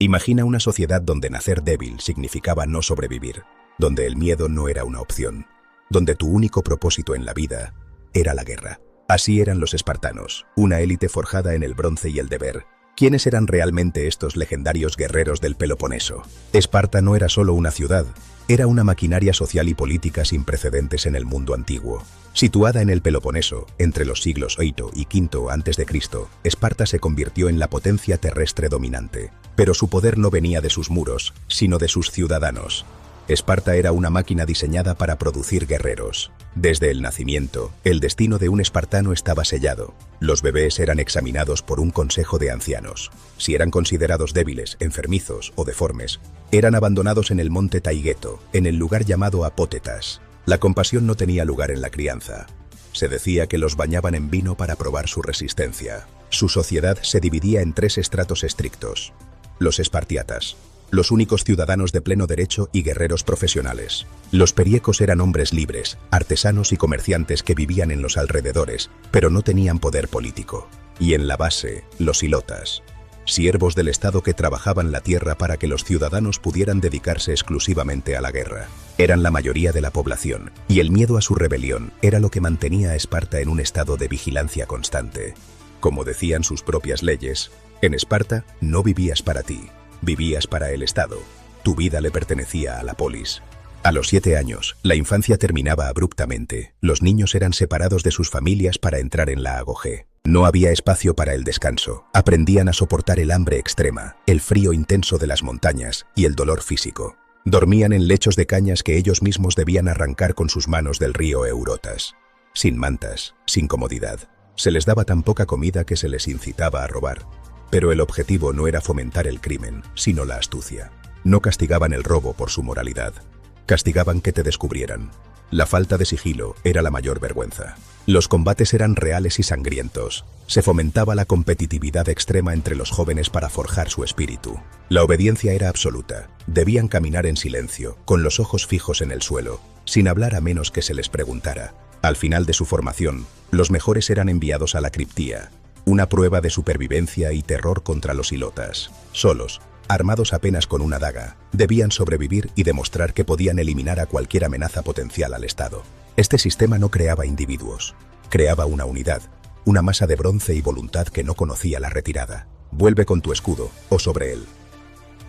Imagina una sociedad donde nacer débil significaba no sobrevivir, donde el miedo no era una opción, donde tu único propósito en la vida era la guerra. Así eran los espartanos, una élite forjada en el bronce y el deber. ¿Quiénes eran realmente estos legendarios guerreros del Peloponeso? Esparta no era solo una ciudad, era una maquinaria social y política sin precedentes en el mundo antiguo. Situada en el Peloponeso, entre los siglos VIII y V a.C., Esparta se convirtió en la potencia terrestre dominante. Pero su poder no venía de sus muros, sino de sus ciudadanos. Esparta era una máquina diseñada para producir guerreros. Desde el nacimiento, el destino de un espartano estaba sellado. Los bebés eran examinados por un consejo de ancianos. Si eran considerados débiles, enfermizos o deformes, eran abandonados en el monte Taygeto, en el lugar llamado Apótetas. La compasión no tenía lugar en la crianza. Se decía que los bañaban en vino para probar su resistencia. Su sociedad se dividía en 3 estratos estrictos: los espartiatas, los únicos ciudadanos de pleno derecho y guerreros profesionales. Los periecos eran hombres libres, artesanos y comerciantes que vivían en los alrededores, pero no tenían poder político. Y en la base, los hilotas, siervos del Estado que trabajaban la tierra para que los ciudadanos pudieran dedicarse exclusivamente a la guerra. Eran la mayoría de la población, y el miedo a su rebelión era lo que mantenía a Esparta en un estado de vigilancia constante. Como decían sus propias leyes, en Esparta no vivías para ti, vivías para el Estado. Tu vida le pertenecía a la polis. A los 7 años, la infancia terminaba abruptamente. Los niños eran separados de sus familias para entrar en la agoge. No había espacio para el descanso. Aprendían a soportar el hambre extrema, el frío intenso de las montañas y el dolor físico. Dormían en lechos de cañas que ellos mismos debían arrancar con sus manos del río Eurotas. Sin mantas, sin comodidad. Se les daba tan poca comida que se les incitaba a robar. Pero el objetivo no era fomentar el crimen, sino la astucia. No castigaban el robo por su moralidad. Castigaban que te descubrieran. La falta de sigilo era la mayor vergüenza. Los combates eran reales y sangrientos. Se fomentaba la competitividad extrema entre los jóvenes para forjar su espíritu. La obediencia era absoluta. Debían caminar en silencio, con los ojos fijos en el suelo, sin hablar a menos que se les preguntara. Al final de su formación, los mejores eran enviados a la criptía, una prueba de supervivencia y terror contra los hilotas. Solos, armados apenas con una daga, debían sobrevivir y demostrar que podían eliminar a cualquier amenaza potencial al Estado. Este sistema no creaba individuos, creaba una unidad, una masa de bronce y voluntad que no conocía la retirada. Vuelve con tu escudo, o sobre él.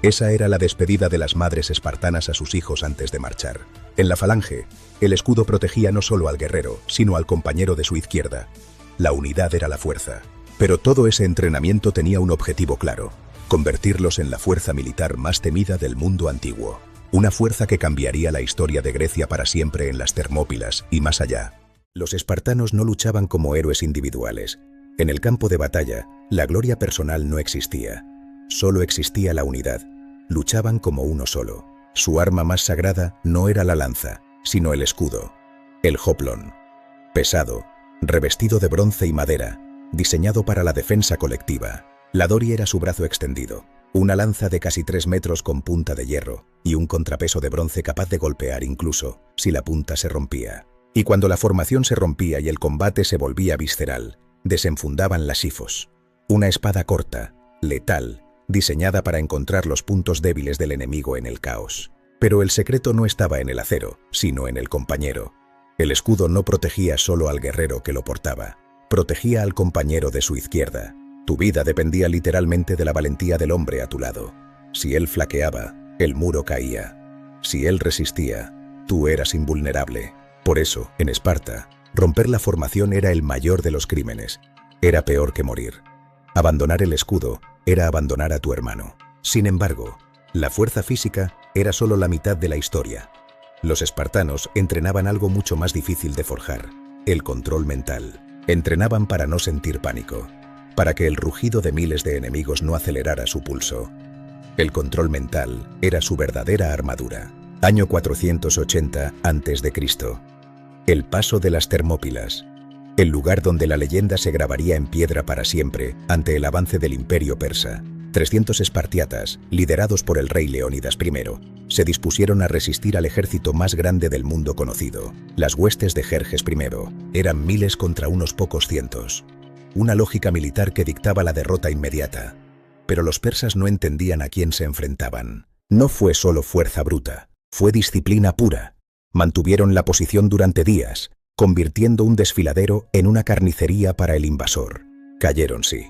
Esa era la despedida de las madres espartanas a sus hijos antes de marchar. En la falange, el escudo protegía no solo al guerrero, sino al compañero de su izquierda. La unidad era la fuerza. Pero todo ese entrenamiento tenía un objetivo claro: convertirlos en la fuerza militar más temida del mundo antiguo. Una fuerza que cambiaría la historia de Grecia para siempre en las Termópilas y más allá. Los espartanos no luchaban como héroes individuales. En el campo de batalla, la gloria personal no existía. Solo existía la unidad. Luchaban como uno solo. Su arma más sagrada no era la lanza, sino el escudo. El hoplon. Pesado, revestido de bronce y madera, diseñado para la defensa colectiva. La dory era su brazo extendido, una lanza de casi 3 metros con punta de hierro y un contrapeso de bronce capaz de golpear incluso si la punta se rompía. Y cuando la formación se rompía y el combate se volvía visceral, desenfundaban la sifos, una espada corta, letal, diseñada para encontrar los puntos débiles del enemigo en el caos. Pero el secreto no estaba en el acero, sino en el compañero. El escudo no protegía solo al guerrero que lo portaba, protegía al compañero de su izquierda. Tu vida dependía literalmente de la valentía del hombre a tu lado. Si él flaqueaba, el muro caía. Si él resistía, tú eras invulnerable. Por eso, en Esparta, romper la formación era el mayor de los crímenes. Era peor que morir. Abandonar el escudo era abandonar a tu hermano. Sin embargo, la fuerza física era solo la mitad de la historia. Los espartanos entrenaban algo mucho más difícil de forjar: el control mental. Entrenaban para no sentir pánico, para que el rugido de miles de enemigos no acelerara su pulso. El control mental era su verdadera armadura. Año 480 a.C. El paso de las Termópilas, el lugar donde la leyenda se grabaría en piedra para siempre ante el avance del imperio persa. 300 espartiatas, liderados por el rey Leónidas I, se dispusieron a resistir al ejército más grande del mundo conocido. Las huestes de Jerjes I eran miles contra unos pocos cientos. Una lógica militar que dictaba la derrota inmediata. Pero los persas no entendían a quién se enfrentaban. No fue solo fuerza bruta, fue disciplina pura. Mantuvieron la posición durante días, convirtiendo un desfiladero en una carnicería para el invasor. Cayeron, sí,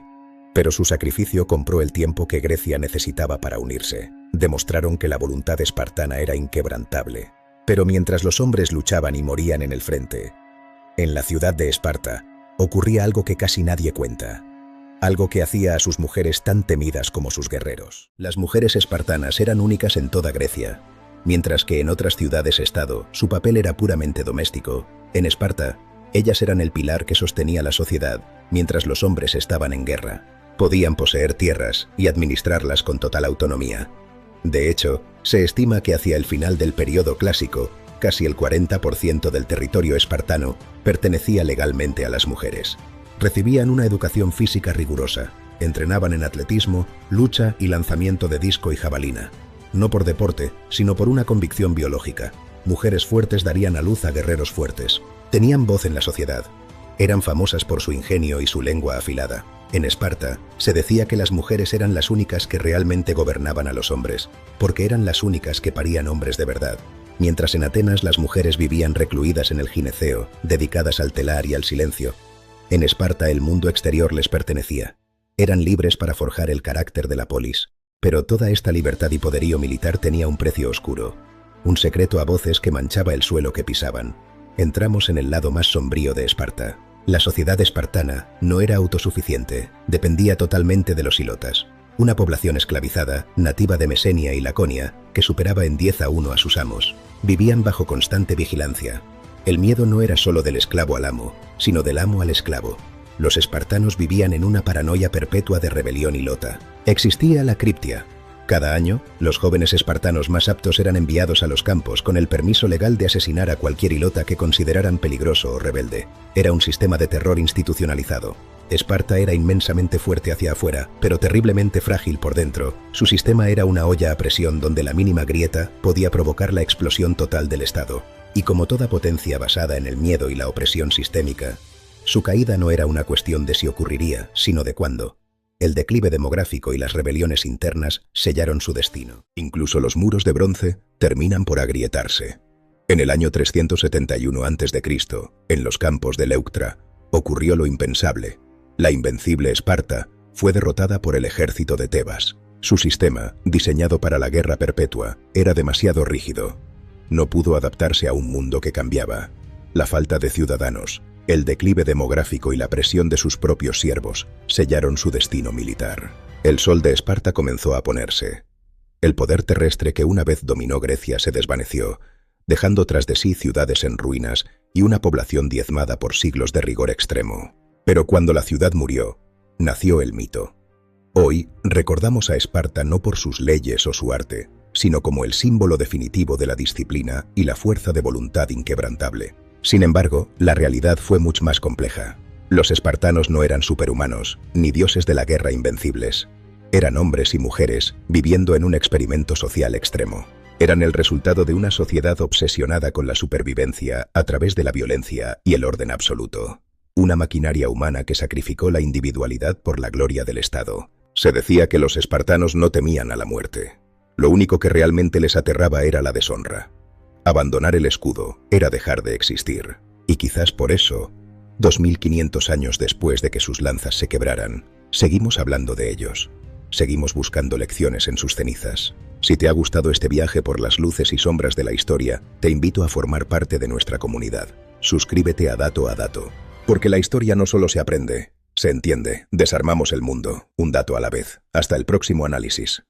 pero su sacrificio compró el tiempo que Grecia necesitaba para unirse. Demostraron que la voluntad espartana era inquebrantable. Pero mientras los hombres luchaban y morían en el frente, en la ciudad de Esparta ocurría algo que casi nadie cuenta. Algo que hacía a sus mujeres tan temidas como sus guerreros. Las mujeres espartanas eran únicas en toda Grecia. Mientras que en otras ciudades-estado su papel era puramente doméstico, en Esparta, ellas eran el pilar que sostenía la sociedad mientras los hombres estaban en guerra. Podían poseer tierras y administrarlas con total autonomía. De hecho, se estima que hacia el final del período clásico, casi el 40% del territorio espartano pertenecía legalmente a las mujeres. Recibían una educación física rigurosa, entrenaban en atletismo, lucha y lanzamiento de disco y jabalina. No por deporte, sino por una convicción biológica. Mujeres fuertes darían a luz a guerreros fuertes. Tenían voz en la sociedad. Eran famosas por su ingenio y su lengua afilada. En Esparta, se decía que las mujeres eran las únicas que realmente gobernaban a los hombres, porque eran las únicas que parían hombres de verdad. Mientras en Atenas las mujeres vivían recluidas en el gineceo, dedicadas al telar y al silencio. En Esparta el mundo exterior les pertenecía. Eran libres para forjar el carácter de la polis. Pero toda esta libertad y poderío militar tenía un precio oscuro. Un secreto a voces que manchaba el suelo que pisaban. Entramos en el lado más sombrío de Esparta. La sociedad espartana no era autosuficiente, dependía totalmente de los hilotas, una población esclavizada, nativa de Mesenia y Laconia, que superaba en 10-1 a sus amos. Vivían bajo constante vigilancia. El miedo no era solo del esclavo al amo, sino del amo al esclavo. Los espartanos vivían en una paranoia perpetua de rebelión hilota. Existía la criptia. Cada año, los jóvenes espartanos más aptos eran enviados a los campos con el permiso legal de asesinar a cualquier hilota que consideraran peligroso o rebelde. Era un sistema de terror institucionalizado. Esparta era inmensamente fuerte hacia afuera, pero terriblemente frágil por dentro. Su sistema era una olla a presión donde la mínima grieta podía provocar la explosión total del Estado. Y como toda potencia basada en el miedo y la opresión sistémica, su caída no era una cuestión de si ocurriría, sino de cuándo. El declive demográfico y las rebeliones internas sellaron su destino. Incluso los muros de bronce terminan por agrietarse. En el año 371 a.C., en los campos de Leuctra, ocurrió lo impensable. La invencible Esparta fue derrotada por el ejército de Tebas. Su sistema, diseñado para la guerra perpetua, era demasiado rígido. No pudo adaptarse a un mundo que cambiaba. La falta de ciudadanos, el declive demográfico y la presión de sus propios siervos sellaron su destino militar. El sol de Esparta comenzó a ponerse. El poder terrestre que una vez dominó Grecia se desvaneció, dejando tras de sí ciudades en ruinas y una población diezmada por siglos de rigor extremo. Pero cuando la ciudad murió, nació el mito. Hoy recordamos a Esparta no por sus leyes o su arte, sino como el símbolo definitivo de la disciplina y la fuerza de voluntad inquebrantable. Sin embargo, la realidad fue mucho más compleja. Los espartanos no eran superhumanos, ni dioses de la guerra invencibles. Eran hombres y mujeres viviendo en un experimento social extremo. Eran el resultado de una sociedad obsesionada con la supervivencia a través de la violencia y el orden absoluto. Una maquinaria humana que sacrificó la individualidad por la gloria del Estado. Se decía que los espartanos no temían a la muerte. Lo único que realmente les aterraba era la deshonra. Abandonar el escudo era dejar de existir. Y quizás por eso, 2500 años después de que sus lanzas se quebraran, seguimos hablando de ellos. Seguimos buscando lecciones en sus cenizas. Si te ha gustado este viaje por las luces y sombras de la historia, te invito a formar parte de nuestra comunidad. Suscríbete a Dato, porque la historia no solo se aprende, se entiende. Desarmamos el mundo, un dato a la vez. Hasta el próximo análisis.